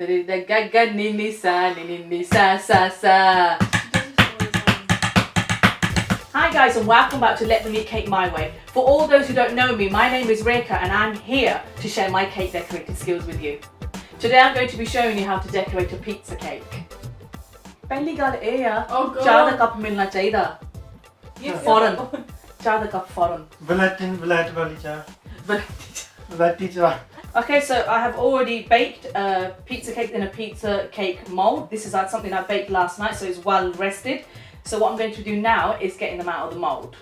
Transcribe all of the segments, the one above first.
Gaga nini sa sa sa. Hi guys and welcome back to Let Them Eat Cake My Way. For all those who don't know me, my name is Reka and I'm here to share my cake decorating skills with you. Today I'm going to be showing you how to decorate a pizza cake. पहली गल ਇਹ ਆ ਚਾਹ ਦਾ cup ਮਿਲਣਾ ਚਾਹੀਦਾ ਫੌਰਨ ਚਾਹ ਦਾ cup ਫੌਰਨ ਵਲੈਟ ਵਾਲੀ ਚਾਹ Okay, so I have already baked a pizza cake in a pizza cake mold. This is something I baked last night, so it's well rested. So what I'm going to do now is getting them out of the mold.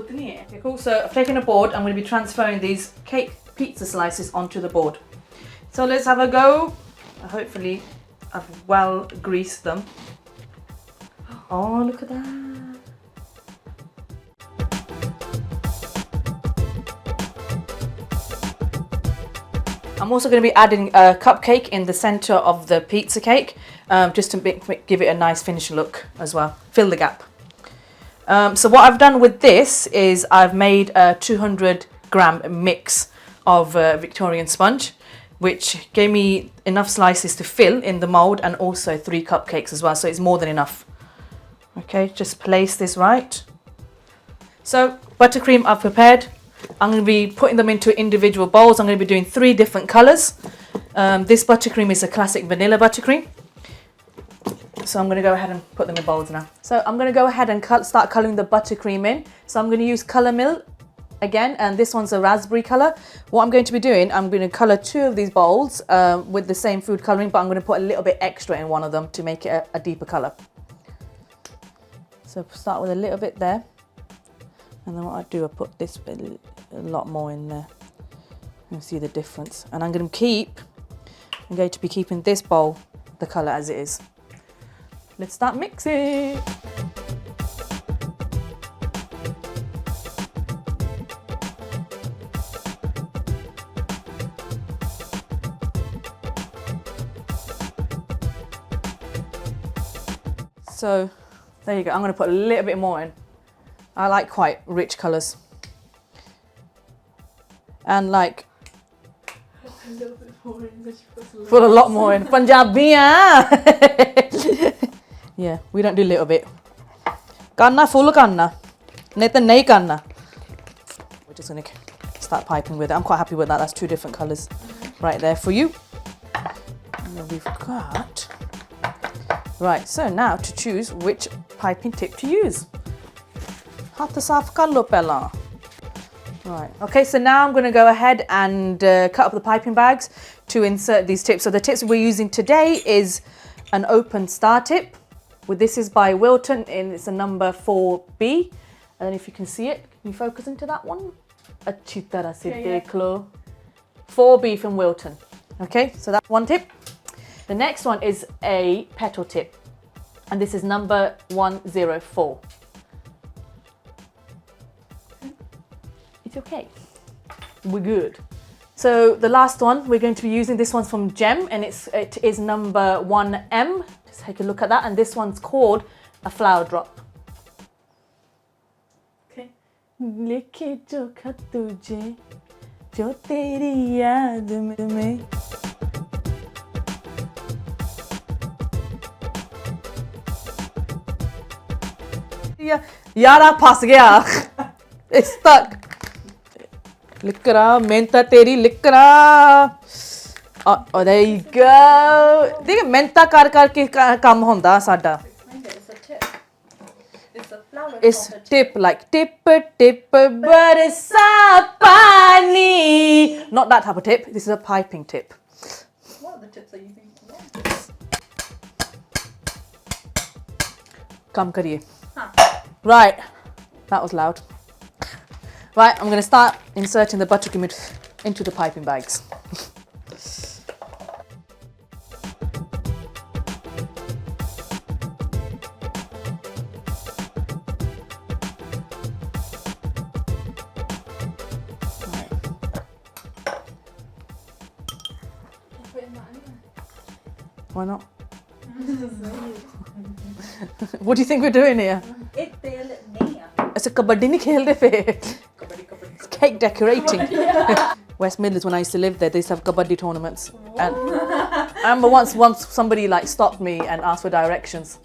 Okay, cool. So I've taken a board. I'm going to be transferring these cake pizza slices onto the board. So let's have a go. Hopefully I've well greased them. Oh, look at that. I'm also going to be adding a cupcake in the center of the pizza cake, just to give it a nice finishing look as well. Fill the gap. So what I've done with this is I've made a 200-gram mix of Victorian sponge, which gave me enough slices to fill in the mold and also 3 cupcakes as well, so it's more than enough. Okay, just place this right. So buttercream I've prepared. I'm going to be putting them into individual bowls. I'm going to be doing 3 different colours. This buttercream is a classic vanilla buttercream. So I'm going to go ahead and put them in bowls now. So I'm going to go ahead and start colouring the buttercream in. So I'm going to use Colour Mill again, and this one's a raspberry colour. What I'm going to be doing, I'm going to colour 2 of these bowls with the same food colouring, but I'm going to put a little bit extra in one of them to make it a deeper colour. So start with a little bit there. And then what I do, I put this bit, a lot more in there. You'll see the difference. And I'm going to be keeping this bowl the colour as it is. Let's start mixing. So there you go. I'm going to put a little bit more in. I like quite rich colours. And like a little bit more in. Put a lot more in. Punjabi, yeah, we don't do little bit. Karna full karna. Nahin nahi karna. We're just going to start piping with it. I'm quite happy with that. That's 2 different colours right there for you. And then we've got... Right, so now to choose which piping tip to use. Hath saaf kar lo pehla. Right, okay, so now I'm going to go ahead and cut up the piping bags to insert these tips. So the tips we're using today is an open star tip. This is by Wilton, and it's a number 4B. And then if you can see it, can you focus into that one? Achhi tarah se dekh lo. 4B from Wilton. Okay, so that's one tip. The next one is a petal tip, and this is number 104. It's okay. We're good. So the last one we're going to be using, this one's from Gem, and it is number 1M. Just take a look at that, and this one's called a flower drop. Okay. Likhe jo khat tujhe jo teri yaad mein. Yara phas gaya. It's stuck. Likra, menta teri likra. Oh, there you go. Dekh menta kar ke kam honda sada. It's a tip. It's a flower. It's tip, like tip barsa pani. Not that type of tip. This is a piping tip. What other tips are you thinking of? Kam kariye. Right, that was loud. Right, I'm going to start inserting the buttercream into the piping bags. Why not? What do you think we're doing here? It's a kabaddi nahi khelde pe. It's cake decorating. West Midlands, when I used to live there, they used to have kabaddi tournaments. And I remember once somebody like stopped me and asked for directions.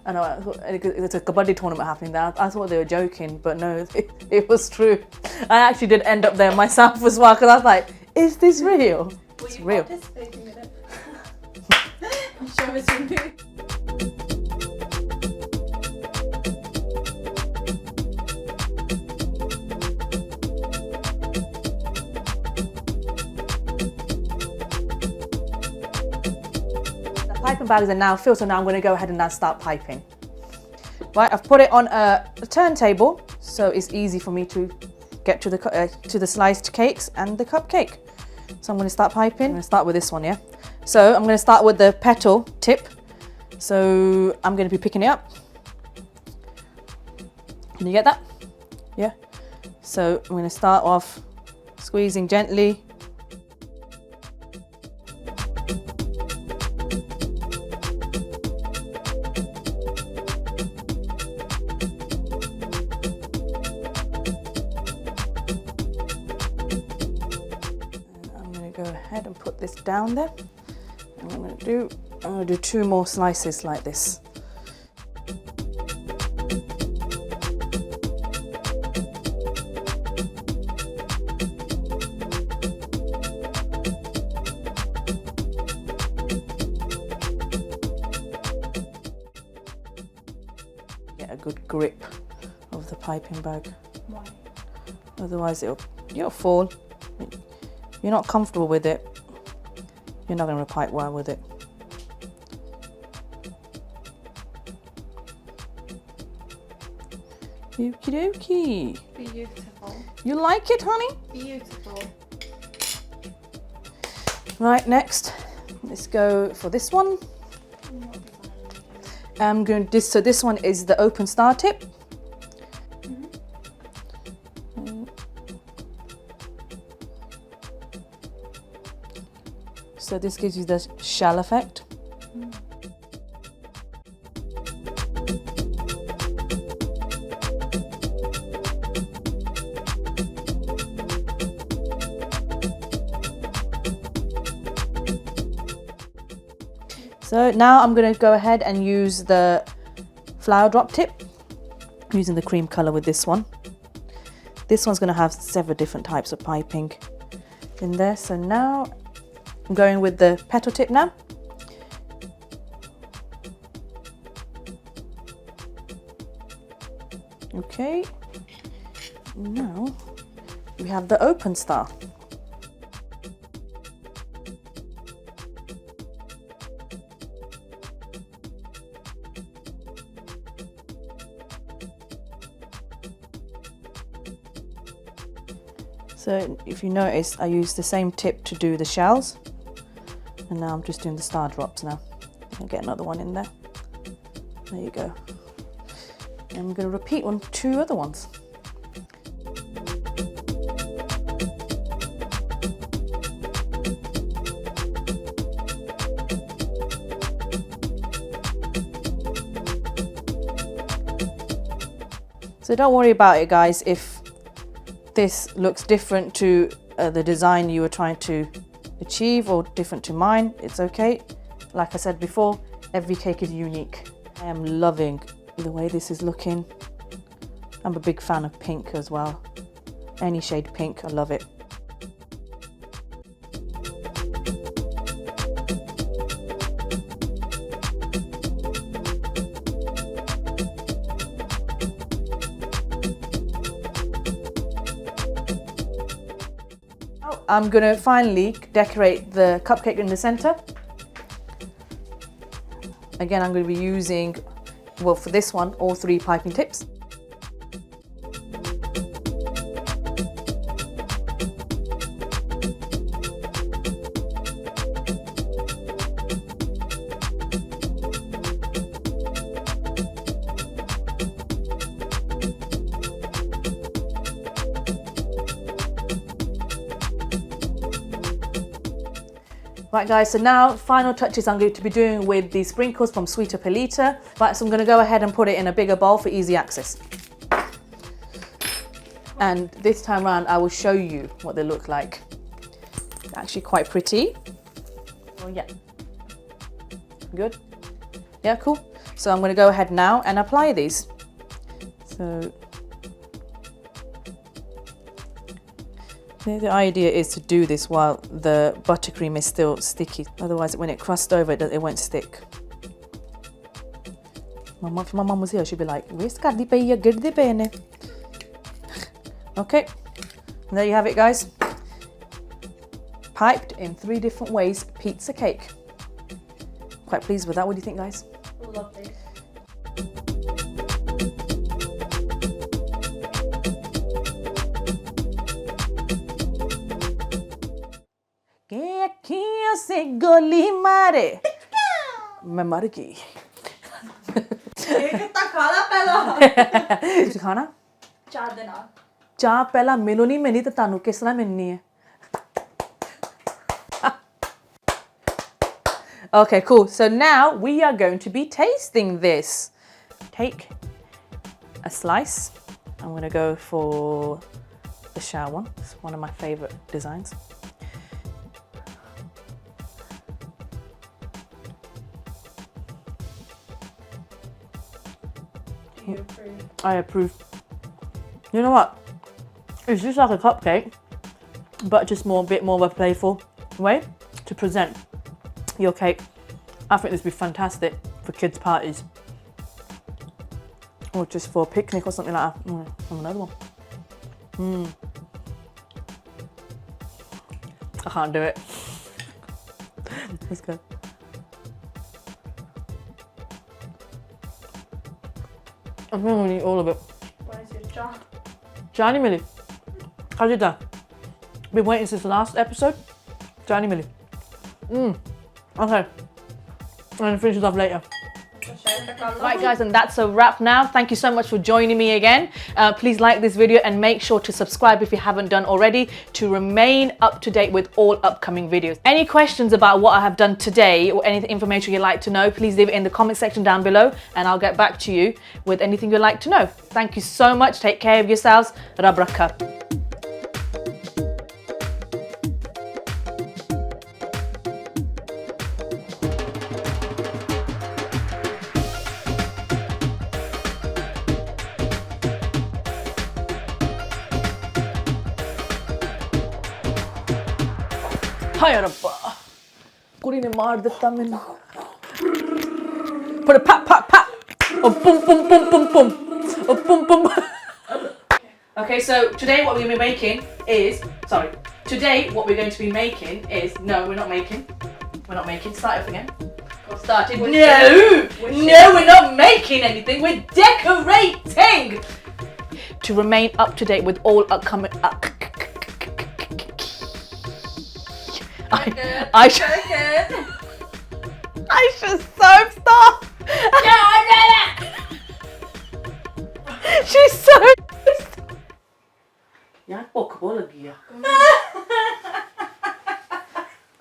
And I thought, it's a kabaddi tournament happening there. I thought they were joking, but no, it was true. I actually did end up there myself as well, because I was like, is this real? It's real. Participating in it? Show us your move. Piping bags are now filled, so now I'm going to go ahead and now start piping. Right, I've put it on a turntable, so it's easy for me to get to the sliced cakes and the cupcake. So I'm going to start piping. I'm going to start with this one, yeah? So I'm going to start with the petal tip. So I'm going to be picking it up. Can you get that? Yeah? So I'm going to start off squeezing gently. Go ahead and put this down there. And I'm going to do 2 more slices like this. Get a good grip of the piping bag. Why? Otherwise you'll fall. You're not comfortable with it, you're not going to pipe well with it. Okie dokie. Beautiful. You like it, honey? Beautiful. Right, next, let's go for this one. I'm going to so this one is the open star tip. So this gives you the shell effect. So now I'm going to go ahead and use the flower drop tip, using the cream colour with this one. This one's going to have several different types of piping in there. So now I'm going with the petal tip now. Okay, now we have the open star. So if you notice, I use the same tip to do the shells. And now I'm just doing the star drops now. I'll get another one in there. There you go. And I'm going to repeat 2 other ones. So don't worry about it, guys, if this looks different to the design you were trying to achieve or different to mine, it's okay. Like I said before, every cake is unique. I am loving the way this is looking. I'm a big fan of pink as well. Any shade pink, I love it. I'm going to finally decorate the cupcake in the center. Again, I'm going to be using, well, for this one, all 3 piping tips. Right guys, so now final touches I'm going to be doing with the sprinkles from Sweeter Pelita. Right, so I'm going to go ahead and put it in a bigger bowl for easy access. And this time around I will show you what they look like. Actually quite pretty. Oh yeah. Good. Yeah, cool. So I'm going to go ahead now and apply these. So the idea is to do this while the buttercream is still sticky. Otherwise, when it crusts over, it won't stick. If my mum was here, she'd be like, "Waste kardi pai hai, girde pe ne." Okay, and there you have it, guys. Piped in 3 different ways pizza cake. Quite pleased with that. What do you think, guys? Lovely. Que aqui se goli mare. मैं मर गई। कितना खाना पहला कुछ खाना? चार दिन आ ਚਾਹ ਪਹਿਲਾਂ ਮੈਨੂੰ ਨਹੀਂ ਮਿਲਣੀ ਤਾਂ ਤੁਹਾਨੂੰ ਕਿਸ ਤਰ੍ਹਾਂ ਮਿਲਣੀ ਹੈ? Okay, cool. So now we are going to be tasting this. Take a slice. I'm going to go for the shell one. It's one of my favorite designs. Do you approve? I approve. You know what? It's just like a cupcake, but just a bit more of a playful way to present your cake. I think this would be fantastic for kids' parties. Or just for a picnic or something like that. Another one. I can't do it. Let's go. I'm going to eat all of it. Where's your jar? Johnny Millie. How's it done? Been waiting since the last episode. Johnny Millie. Okay. I'm going to finish it off later. Right guys, and that's a wrap now. Thank you so much for joining me again. Please like this video and make sure to subscribe if you haven't done already to remain up to date with all upcoming videos. Any questions about what I have done today or any information you'd like to know, please leave it in the comment section down below and I'll get back to you with anything you'd like to know. Thank you so much. Take care of yourselves. Rabraka. ਹਾਏ ਰੱਬਾ ਕੁੜੀ ਨੇ ਮਾਰ ਦਿੱਤਾ ਮੈਨੂੰ ਪਰ ਪਾ ਪਾ ਪਾ ਉਹ pum pum pum pum pum ਉਹ pum pum. Okay, so today what we're going to be making is what we're going to be making is we're not making start it again. Started. No, we're not making anything, we're decorating to remain up to date with all upcoming I should so stop. No, I did it. She's so. यार भुख बहुत लगी है।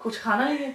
कुछ खाना नहीं है।